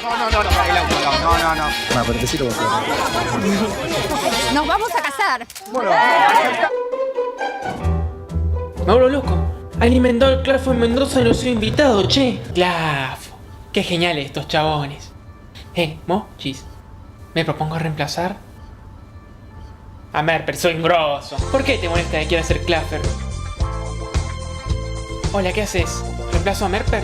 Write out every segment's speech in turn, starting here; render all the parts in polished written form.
No. Bueno, pero decilo vos. Nos vamos a casar. Me vuelvo loco. Alimentado el Clafo en Mendoza y no soy invitado, che. Clafo. Qué geniales estos chabones. Mochis. Me propongo reemplazar a Merper, soy un grosso. ¿Por qué te molesta que quiera ser Claffer? Hola, ¿qué haces? ¿Reemplazo a Merper?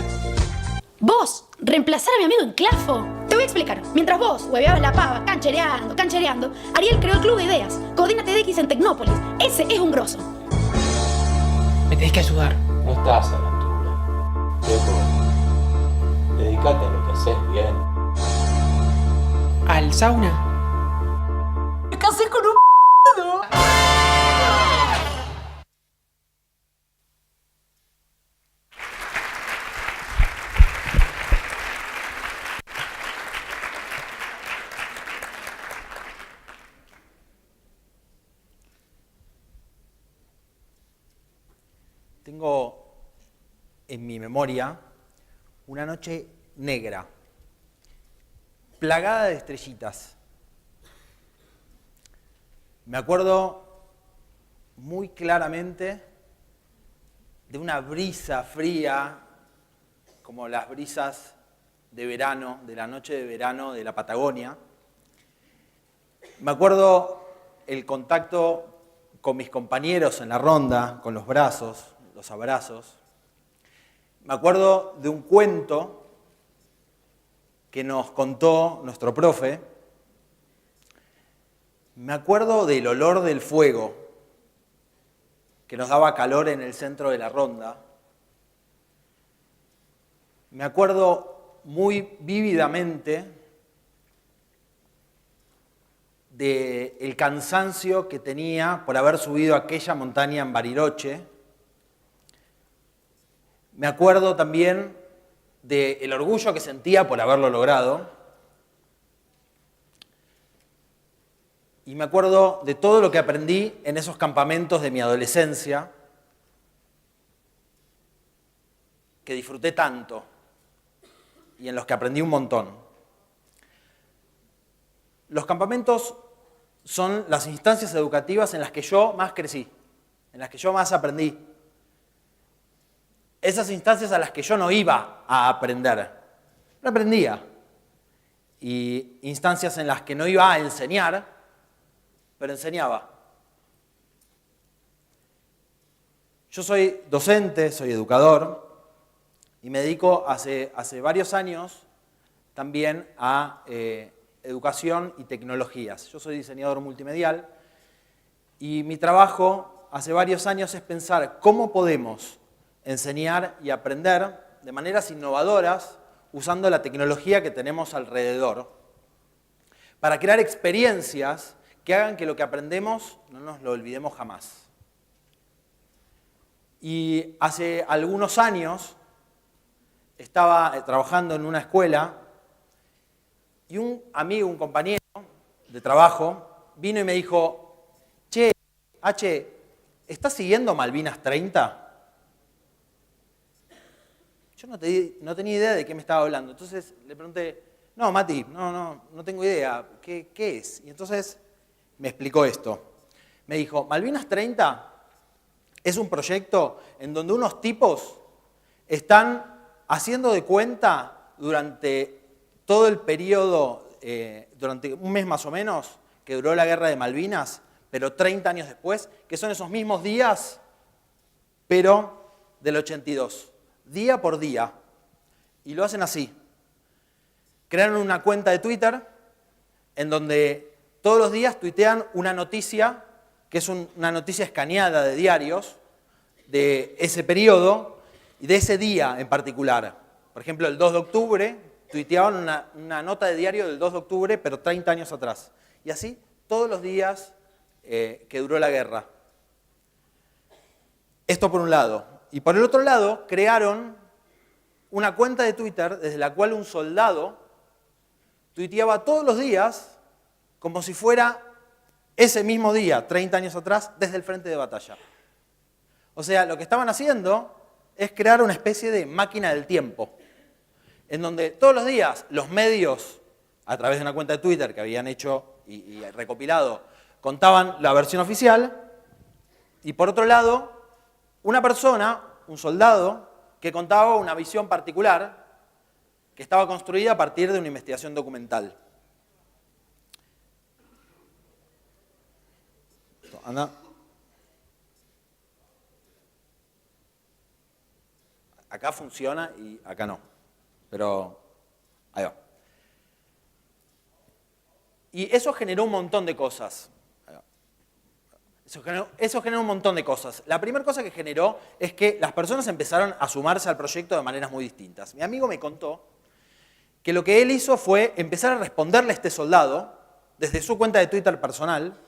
Vos, reemplazar a mi amigo en Clafo. Te voy a explicar. Mientras vos hueveabas la pava, canchereando, Ariel creó el Club de Ideas. Coordina TDX en Tecnópolis. Ese es un grosso. Me tenés que ayudar. No estás a la altura. Viejo, dedicate a lo que haces bien. ¿Al sauna? Me casé con un Tengo en mi memoria una noche negra, plagada de estrellitas. Me acuerdo muy claramente de una brisa fría, como las brisas de verano, de la noche de verano de la Patagonia. Me acuerdo el contacto con mis compañeros en la ronda, con los brazos, los abrazos. Me acuerdo de un cuento que nos contó nuestro profe. Me acuerdo del olor del fuego que nos daba calor en el centro de la ronda. Me acuerdo muy vívidamente del cansancio que tenía por haber subido aquella montaña en Bariloche. Me acuerdo también del orgullo que sentía por haberlo logrado. Y me acuerdo de todo lo que aprendí en esos campamentos de mi adolescencia, que disfruté tanto y en los que aprendí un montón. Los campamentos son las instancias educativas en las que yo más crecí, en las que yo más aprendí. Esas instancias a las que yo no iba a aprender, no aprendía. Y instancias en las que no iba a enseñar, pero enseñaba. Yo soy docente, soy educador y me dedico hace varios años también a educación y tecnologías. Yo soy diseñador multimedial y mi trabajo hace varios años es pensar cómo podemos enseñar y aprender de maneras innovadoras usando la tecnología que tenemos alrededor para crear experiencias que hagan que lo que aprendemos no nos lo olvidemos jamás. Y hace algunos años estaba trabajando en una escuela y un amigo, un compañero de trabajo, vino y me dijo, che, H, ¿estás siguiendo Malvinas 30? Yo no tenía idea de qué me estaba hablando. Entonces le pregunté, no, Mati, no tengo idea. ¿Qué es? Y entonces me explicó esto. Me dijo, Malvinas 30 es un proyecto en donde unos tipos están haciendo de cuenta durante todo el periodo, durante un mes más o menos, que duró la guerra de Malvinas, pero 30 años después, que son esos mismos días, pero del 82. Día por día, y lo hacen así. Crearon una cuenta de Twitter en donde todos los días tuitean una noticia, que es una noticia escaneada de diarios, de ese periodo y de ese día en particular. Por ejemplo, el 2 de octubre, tuiteaban una nota de diario del 2 de octubre, pero 30 años atrás. Y así todos los días que duró la guerra. Esto por un lado. Y por el otro lado, crearon una cuenta de Twitter desde la cual un soldado tuiteaba todos los días como si fuera ese mismo día, 30 años atrás, desde el frente de batalla. O sea, lo que estaban haciendo es crear una especie de máquina del tiempo, en donde todos los días los medios, a través de una cuenta de Twitter que habían hecho y recopilado, contaban la versión oficial, y por otro lado, una persona, un soldado, que contaba una visión particular que estaba construida a partir de una investigación documental. Anda. Acá funciona y acá no, pero ahí va. Y eso generó un montón de cosas. Eso generó un montón de cosas. La primera cosa que generó es que las personas empezaron a sumarse al proyecto de maneras muy distintas. Mi amigo me contó que lo que él hizo fue empezar a responderle a este soldado desde su cuenta de Twitter personal,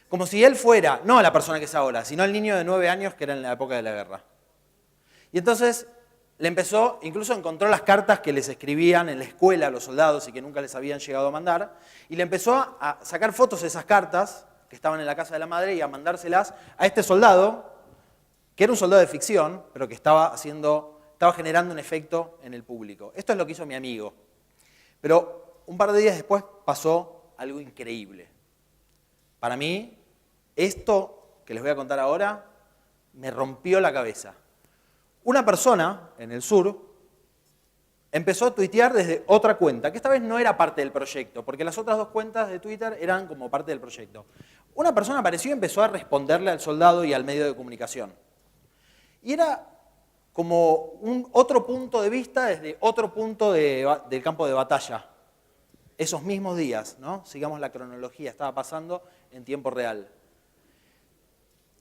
como si él fuera, no la persona que es ahora, sino el niño de 9 años que era en la época de la guerra. Y entonces le empezó, incluso encontró las cartas que les escribían en la escuela a los soldados y que nunca les habían llegado a mandar, y le empezó a sacar fotos de esas cartas que estaban en la casa de la madre y a mandárselas a este soldado, que era un soldado de ficción, pero que estaba generando un efecto en el público. Esto es lo que hizo mi amigo. Pero un par de días después pasó algo increíble. Para mí, esto que les voy a contar ahora me rompió la cabeza. Una persona en el sur empezó a tuitear desde otra cuenta, que esta vez no era parte del proyecto, porque las otras dos cuentas de Twitter eran como parte del proyecto. Una persona apareció y empezó a responderle al soldado y al medio de comunicación. Y era como un otro punto de vista desde otro punto del campo de batalla. Esos mismos días, ¿no? Sigamos la cronología, estaba pasando en tiempo real.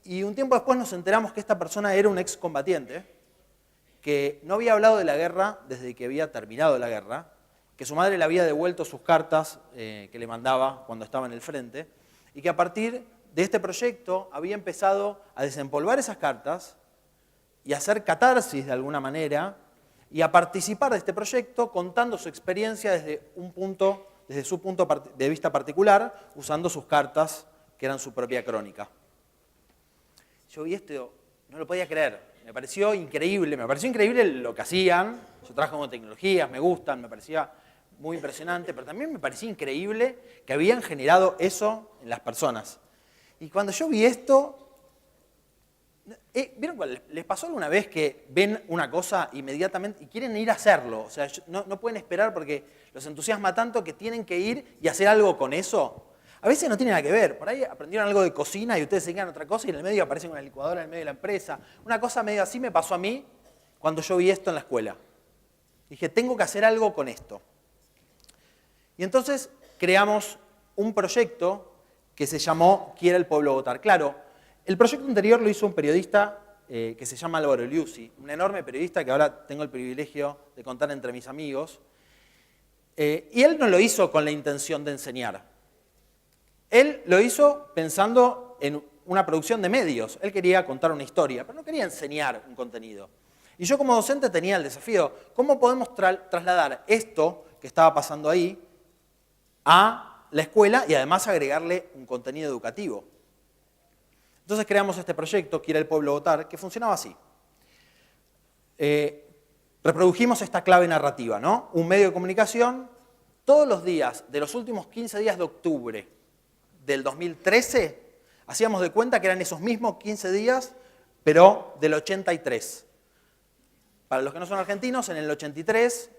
Y un tiempo después nos enteramos que esta persona era un excombatiente, que no había hablado de la guerra desde que había terminado la guerra, que su madre le había devuelto sus cartas que le mandaba cuando estaba en el frente, y que a partir de este proyecto había empezado a desempolvar esas cartas y a hacer catarsis de alguna manera, y a participar de este proyecto contando su experiencia desde su punto de vista particular, usando sus cartas, que eran su propia crónica. Yo vi esto, no lo podía creer. Me pareció increíble lo que hacían. Yo trabajo con tecnologías, me gustan, me parecía muy impresionante, pero también me parecía increíble que habían generado eso en las personas. Y cuando yo vi esto, ¿vieron cuál? ¿Les pasó alguna vez que ven una cosa inmediatamente y quieren ir a hacerlo? O sea, no pueden esperar porque los entusiasma tanto que tienen que ir y hacer algo con eso. A veces no tiene nada que ver. Por ahí aprendieron algo de cocina y ustedes se quedan otra cosa y en el medio aparecen una licuadora en el medio de la empresa. Una cosa medio así me pasó a mí cuando yo vi esto en la escuela. Dije, tengo que hacer algo con esto. Y entonces creamos un proyecto que se llamó Quiere el pueblo votar. Claro, el proyecto anterior lo hizo un periodista que se llama Álvaro Liuzzi, un enorme periodista que ahora tengo el privilegio de contar entre mis amigos. Y él no lo hizo con la intención de enseñar. Él lo hizo pensando en una producción de medios. Él quería contar una historia, pero no quería enseñar un contenido. Y yo como docente tenía el desafío, ¿cómo podemos trasladar esto que estaba pasando ahí a la escuela y además agregarle un contenido educativo? Entonces creamos este proyecto, Quiere el pueblo votar, que funcionaba así. Reprodujimos esta clave narrativa, ¿no? Un medio de comunicación, todos los días de los últimos 15 días de octubre del 2013, hacíamos de cuenta que eran esos mismos 15 días, pero del 83. Para los que no son argentinos, en el 83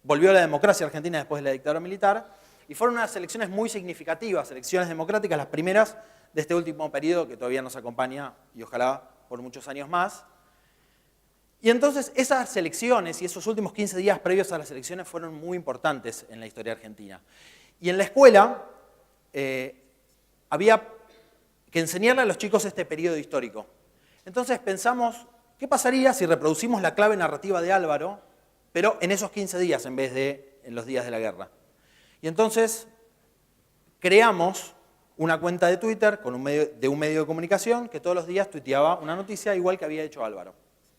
volvió la democracia argentina después de la dictadura militar, y fueron unas elecciones muy significativas, elecciones democráticas, las primeras de este último periodo que todavía nos acompaña, y ojalá por muchos años más. Y entonces esas elecciones y esos últimos 15 días previos a las elecciones fueron muy importantes en la historia argentina. Y en la escuela había que enseñarle a los chicos este periodo histórico. Entonces pensamos, ¿qué pasaría si reproducimos la clave narrativa de Álvaro, pero en esos 15 días en vez de en los días de la guerra? Y entonces creamos una cuenta de Twitter con un medio de comunicación que todos los días tuiteaba una noticia igual que había hecho Álvaro.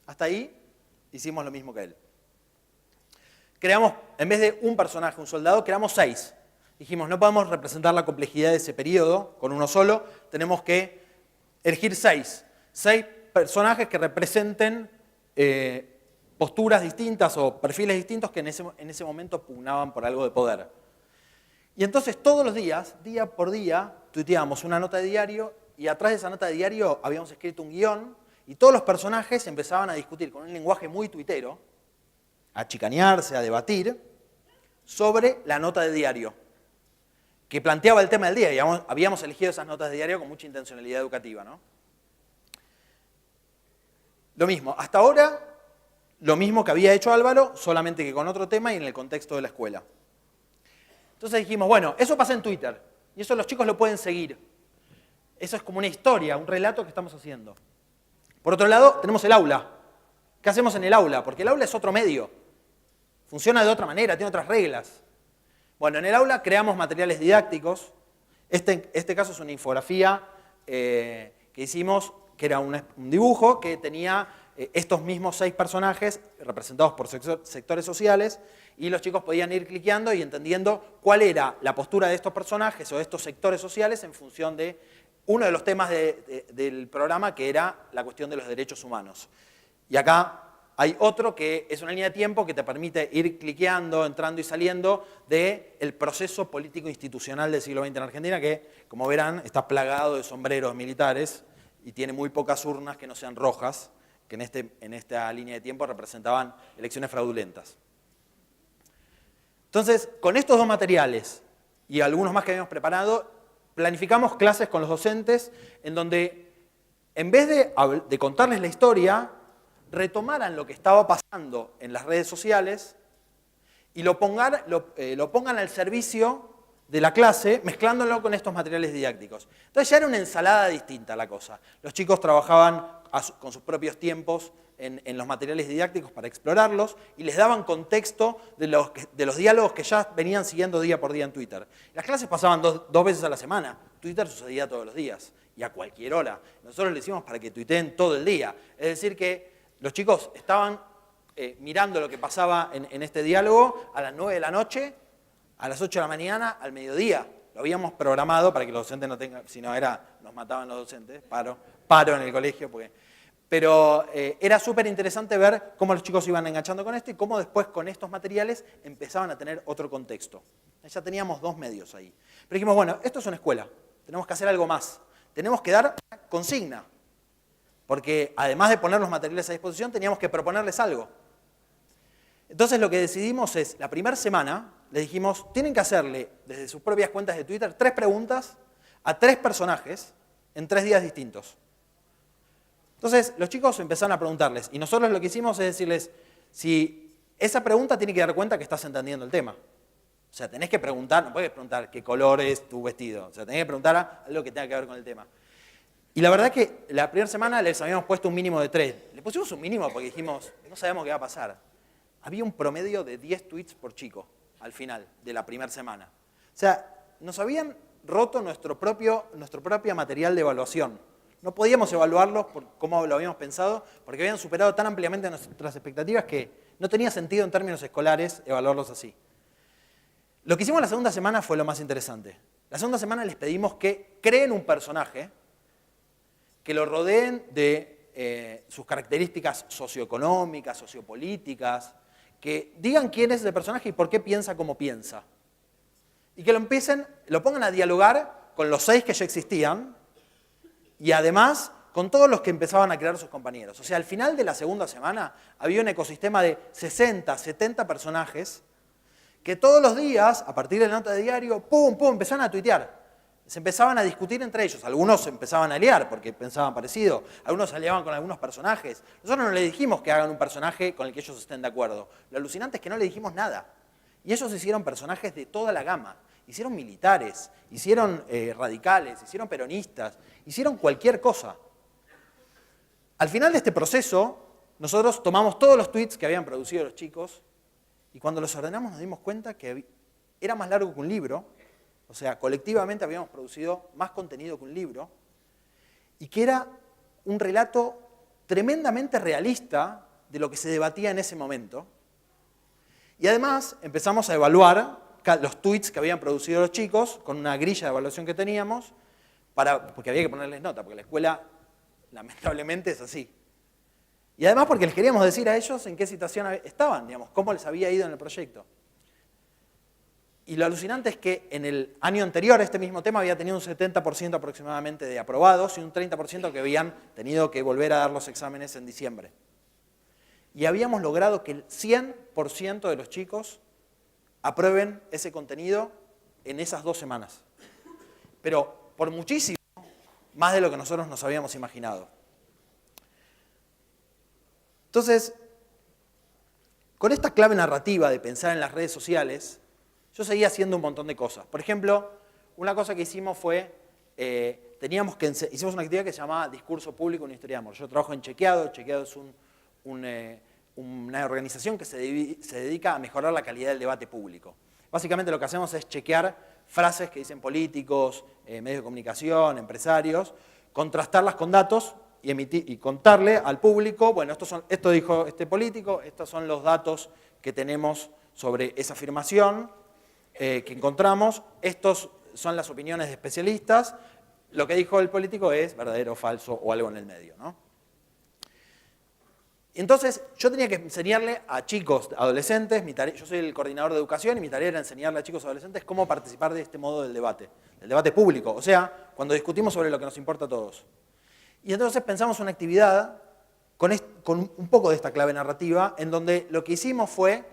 Hasta ahí hicimos lo mismo que él. Creamos, en vez de un personaje, un soldado, creamos 6. Dijimos, no podemos representar la complejidad de ese periodo con uno solo, tenemos que elegir 6. 6 personajes que representen posturas distintas o perfiles distintos que en ese momento pugnaban por algo de poder. Y entonces todos los días, día por día, tuiteábamos una nota de diario y atrás de esa nota de diario habíamos escrito un guión y todos los personajes empezaban a discutir con un lenguaje muy tuitero, a chicanearse, a debatir, sobre la nota de diario, que planteaba el tema del día. Y habíamos elegido esas notas de diario con mucha intencionalidad educativa, ¿no? Lo mismo, hasta ahora, lo mismo que había hecho Álvaro, solamente que con otro tema y en el contexto de la escuela. Entonces dijimos, bueno, eso pasa en Twitter, y eso los chicos lo pueden seguir. Eso es como una historia, un relato que estamos haciendo. Por otro lado, tenemos el aula. ¿Qué hacemos en el aula? Porque el aula es otro medio. Funciona de otra manera, tiene otras reglas. Bueno, en el aula creamos materiales didácticos. Este caso es una infografía que hicimos, que era un dibujo que tenía estos mismos 6 personajes representados por sectores sociales y los chicos podían ir cliqueando y entendiendo cuál era la postura de estos personajes o de estos sectores sociales en función de uno de los temas del programa, que era la cuestión de los derechos humanos. Y acá hay otro que es una línea de tiempo que te permite ir cliqueando, entrando y saliendo del proceso político institucional del siglo XX en Argentina, que, como verán, está plagado de sombreros militares y tiene muy pocas urnas que no sean rojas, que en esta línea de tiempo representaban elecciones fraudulentas. Entonces, con estos 2 materiales y algunos más que habíamos preparado, planificamos clases con los docentes en donde, en vez de contarles la historia, retomaran lo que estaba pasando en las redes sociales y lo pongan al servicio de la clase, mezclándolo con estos materiales didácticos. Entonces ya era una ensalada distinta la cosa. Los chicos trabajaban con sus propios tiempos en los materiales didácticos para explorarlos y les daban contexto de los diálogos que ya venían siguiendo día por día en Twitter. Las clases pasaban dos veces a la semana. Twitter sucedía todos los días y a cualquier hora. Nosotros lo hicimos para que tuiteen todo el día. Es decir que los chicos estaban mirando lo que pasaba en este diálogo a las 9 de la noche, a las 8 de la mañana, al mediodía. Lo habíamos programado para que los docentes no tengan, si no nos mataban los docentes, paro en el colegio, pero era súper interesante ver cómo los chicos iban enganchando con esto y cómo después con estos materiales empezaban a tener otro contexto. Ya teníamos 2 medios ahí. Pero dijimos, bueno, esto es una escuela, tenemos que hacer algo más, tenemos que dar una consigna, porque además de poner los materiales a disposición, teníamos que proponerles algo. Entonces lo que decidimos es, la primera semana, les dijimos, tienen que hacerle desde sus propias cuentas de Twitter 3 preguntas a 3 personajes en 3 días distintos. Entonces los chicos empezaron a preguntarles, y nosotros lo que hicimos es decirles, si esa pregunta tiene que dar cuenta que estás entendiendo el tema. O sea, tenés que preguntar, no puedes preguntar qué color es tu vestido, o sea, tenés que preguntar algo que tenga que ver con el tema. Y la verdad que la primera semana les habíamos puesto un mínimo de 3. Le pusimos un mínimo porque dijimos, no sabemos qué va a pasar. Había un promedio de 10 tweets por chico al final de la primera semana. O sea, nos habían roto nuestro propio material de evaluación. No podíamos evaluarlos por cómo lo habíamos pensado, porque habían superado tan ampliamente nuestras expectativas que no tenía sentido en términos escolares evaluarlos así. Lo que hicimos la segunda semana fue lo más interesante. La segunda semana les pedimos que creen un personaje, que lo rodeen de sus características socioeconómicas, sociopolíticas, que digan quién es ese personaje y por qué piensa como piensa. Y que lo pongan a dialogar con los 6 que ya existían y además con todos los que empezaban a crear sus compañeros. O sea, al final de la segunda semana había un ecosistema de 60, 70 personajes que todos los días, a partir de la nota de diario, empezaban a tuitear. Se empezaban a discutir entre ellos. Algunos se empezaban a aliar porque pensaban parecido. Algunos se aliaban con algunos personajes. Nosotros no les dijimos que hagan un personaje con el que ellos estén de acuerdo. Lo alucinante es que no les dijimos nada. Y ellos hicieron personajes de toda la gama. Hicieron militares, hicieron radicales, hicieron peronistas, hicieron cualquier cosa. Al final de este proceso, nosotros tomamos todos los tweets que habían producido los chicos y cuando los ordenamos nos dimos cuenta que era más largo que un libro. O sea, colectivamente habíamos producido más contenido que un libro y que era un relato tremendamente realista de lo que se debatía en ese momento. Y además empezamos a evaluar los tweets que habían producido los chicos con una grilla de evaluación que teníamos, porque había que ponerles nota, porque la escuela lamentablemente es así. Y además porque les queríamos decir a ellos en qué situación estaban, digamos, cómo les había ido en el proyecto. Y lo alucinante es que en el año anterior a este mismo tema había tenido un 70% aproximadamente de aprobados y un 30% que habían tenido que volver a dar los exámenes en diciembre. Y habíamos logrado que el 100% de los chicos aprueben ese contenido en esas 2 semanas. Pero por muchísimo más de lo que nosotros nos habíamos imaginado. Entonces, con esta clave narrativa de pensar en las redes sociales, yo seguía haciendo un montón de cosas. Por ejemplo, una cosa que hicimos fue, hicimos una actividad que se llamaba Discurso Público, una historia de amor. Yo trabajo en Chequeado. Chequeado es una organización que se dedica a mejorar la calidad del debate público. Básicamente lo que hacemos es chequear frases que dicen políticos, medios de comunicación, empresarios, contrastarlas con datos y contarle al público, bueno, esto dijo este político, estos son los datos que tenemos sobre esa afirmación que encontramos, estos son las opiniones de especialistas, lo que dijo el político es verdadero, falso o algo en el medio, ¿no? Entonces, yo tenía que enseñarle a chicos, adolescentes, yo soy el coordinador de educación y mi tarea era enseñarle a chicos adolescentes cómo participar de este modo del debate público, o sea, cuando discutimos sobre lo que nos importa a todos. Y entonces pensamos una actividad con un poco de esta clave narrativa, en donde lo que hicimos fue,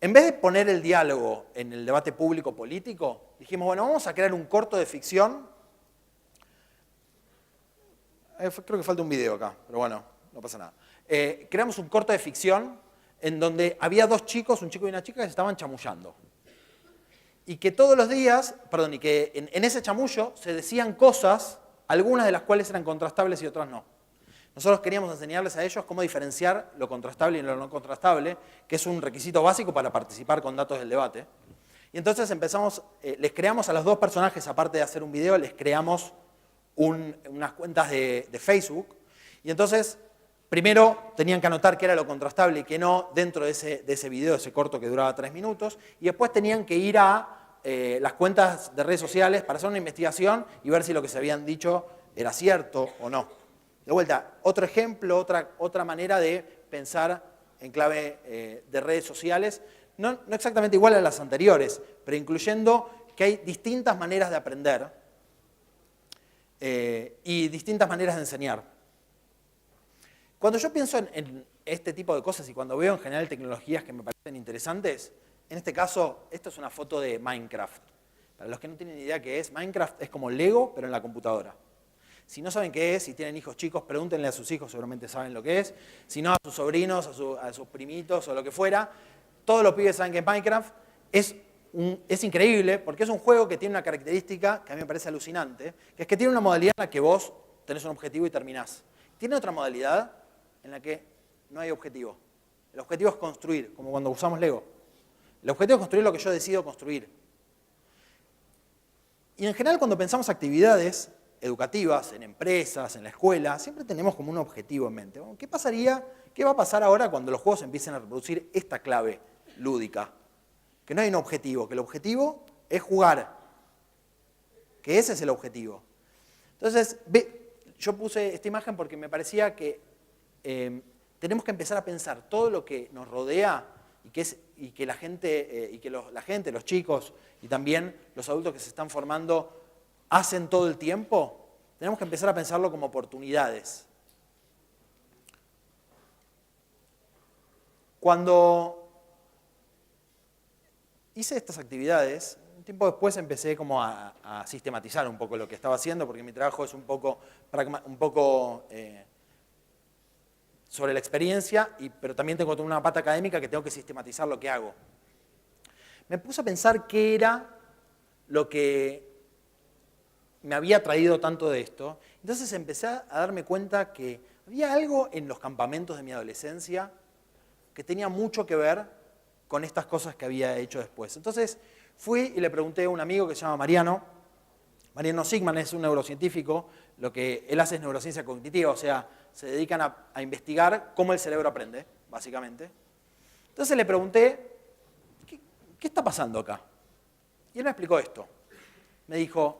en vez de poner el diálogo en el debate público político, dijimos, bueno, vamos a crear un corto de ficción. Creo que falta un video acá, pero bueno, no pasa nada. Creamos un corto de ficción en donde había 2 chicos, un chico y una chica, que se estaban chamullando. Y que todos los días, y que en ese chamullo se decían cosas, algunas de las cuales eran contrastables y otras no. Nosotros queríamos enseñarles a ellos cómo diferenciar lo contrastable y lo no contrastable, que es un requisito básico para participar con datos del debate. Y entonces les creamos a los 2 personajes, aparte de hacer un video, les creamos unas cuentas de Facebook. Y entonces, primero tenían que anotar qué era lo contrastable y qué no dentro de ese video, ese corto que duraba 3 minutos. Y después tenían que ir a las cuentas de redes sociales para hacer una investigación y ver si lo que se habían dicho era cierto o no. De vuelta, otro ejemplo, otra manera de pensar en clave de redes sociales, no exactamente igual a las anteriores, pero incluyendo que hay distintas maneras de aprender y distintas maneras de enseñar. Cuando yo pienso en este tipo de cosas y cuando veo en general tecnologías que me parecen interesantes, en este caso, esta es una foto de Minecraft. Para los que no tienen idea qué es, Minecraft es como Lego, pero en la computadora. Si no saben qué es, si tienen hijos chicos, pregúntenle a sus hijos, seguramente saben lo que es. Si no, a sus sobrinos, a sus primitos o lo que fuera. Todos los pibes saben que Minecraft es increíble porque es un juego que tiene una característica que a mí me parece alucinante, que es que tiene una modalidad en la que vos tenés un objetivo y terminás. Tiene otra modalidad en la que no hay objetivo. El objetivo es construir, como cuando usamos Lego. El objetivo es construir lo que yo decido construir. Y en general cuando pensamos actividades educativas, en empresas, en la escuela, siempre tenemos como un objetivo en mente. ¿Qué va a pasar ahora cuando los juegos empiecen a reproducir esta clave lúdica? Que no hay un objetivo, que el objetivo es jugar. Que ese es el objetivo. Entonces, yo puse esta imagen porque me parecía que tenemos que empezar a pensar todo lo que nos rodea y que la gente, los chicos y también los adultos que se están formando hacen todo el tiempo, tenemos que empezar a pensarlo como oportunidades. Cuando hice estas actividades, un tiempo después empecé como a sistematizar un poco lo que estaba haciendo, porque mi trabajo es un poco sobre la experiencia, pero también tengo toda una pata académica que tengo que sistematizar lo que hago. Me puse a pensar qué era lo que me había traído tanto de esto. Entonces empecé a darme cuenta que había algo en los campamentos de mi adolescencia que tenía mucho que ver con estas cosas que había hecho después. Entonces fui y le pregunté a un amigo que se llama Mariano Sigman, es un neurocientífico, lo que él hace es neurociencia cognitiva, o sea, se dedican a investigar cómo el cerebro aprende, básicamente. Entonces le pregunté, ¿qué está pasando acá? Y él me explicó esto. Me dijo,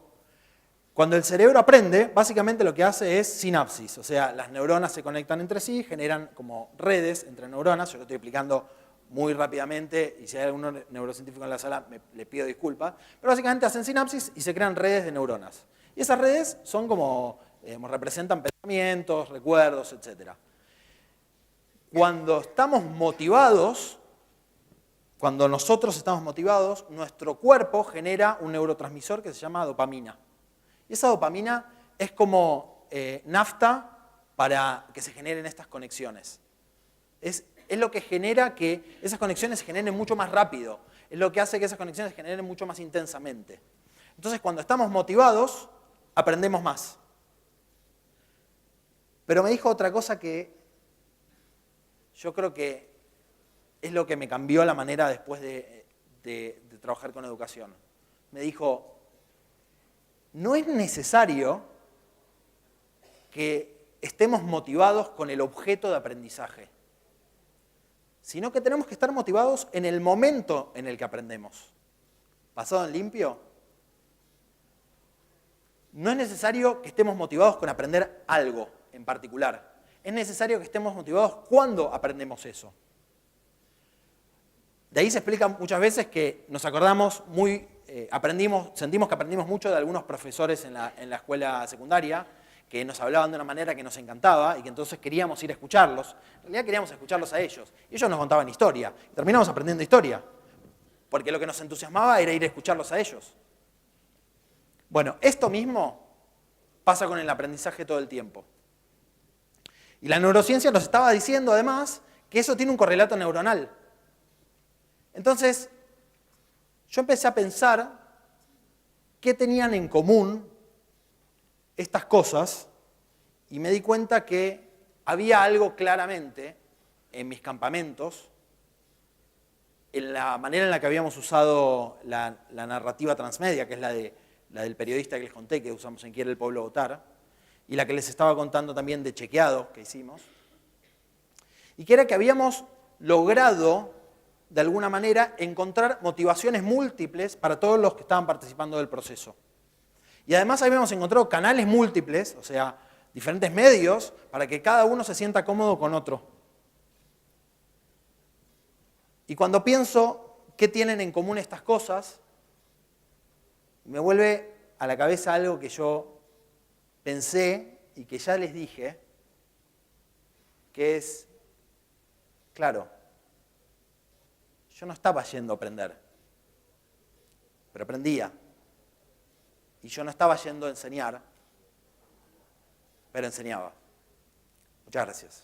Cuando el cerebro aprende, básicamente lo que hace es sinapsis, o sea, las neuronas se conectan entre sí, generan como redes entre neuronas, yo lo estoy explicando muy rápidamente, y si hay algún neurocientífico en la sala, le pido disculpas, pero básicamente hacen sinapsis y se crean redes de neuronas. Y esas redes son como, representan pensamientos, recuerdos, etc. Cuando estamos motivados, cuando nosotros estamos motivados, nuestro cuerpo genera un neurotransmisor que se llama dopamina. Y esa dopamina es como nafta para que se generen estas conexiones. Es lo que genera que esas conexiones se generen mucho más rápido. Es lo que hace que esas conexiones se generen mucho más intensamente. Entonces, cuando estamos motivados, aprendemos más. Pero me dijo otra cosa que yo creo que es lo que me cambió la manera después de trabajar con educación. Me dijo, no es necesario que estemos motivados con el objeto de aprendizaje, sino que tenemos que estar motivados en el momento en el que aprendemos. ¿Pasado en limpio? No es necesario que estemos motivados con aprender algo en particular. Es necesario que estemos motivados cuando aprendemos eso. De ahí se explica muchas veces que nos acordamos sentimos que aprendimos mucho de algunos profesores en la escuela secundaria, que nos hablaban de una manera que nos encantaba y que entonces queríamos ir a escucharlos. En realidad queríamos escucharlos a ellos. Y ellos nos contaban historia. Y terminamos aprendiendo historia. Porque lo que nos entusiasmaba era ir a escucharlos a ellos. Bueno, esto mismo pasa con el aprendizaje todo el tiempo. Y la neurociencia nos estaba diciendo además que eso tiene un correlato neuronal. Entonces, yo empecé a pensar qué tenían en común estas cosas y me di cuenta que había algo claramente en mis campamentos, en la manera en la que habíamos usado la narrativa transmedia, que es la del periodista que les conté, que usamos en Quiere el Pueblo Votar, y la que les estaba contando también de Chequeado, que hicimos, y que era que habíamos logrado, de alguna manera, encontrar motivaciones múltiples para todos los que estaban participando del proceso. Y además habíamos encontrado canales múltiples, o sea, diferentes medios, para que cada uno se sienta cómodo con otro. Y cuando pienso qué tienen en común estas cosas, me vuelve a la cabeza algo que yo pensé y que ya les dije, que es, claro, yo no estaba yendo a aprender, pero aprendía. Y yo no estaba yendo a enseñar, pero enseñaba. Muchas gracias.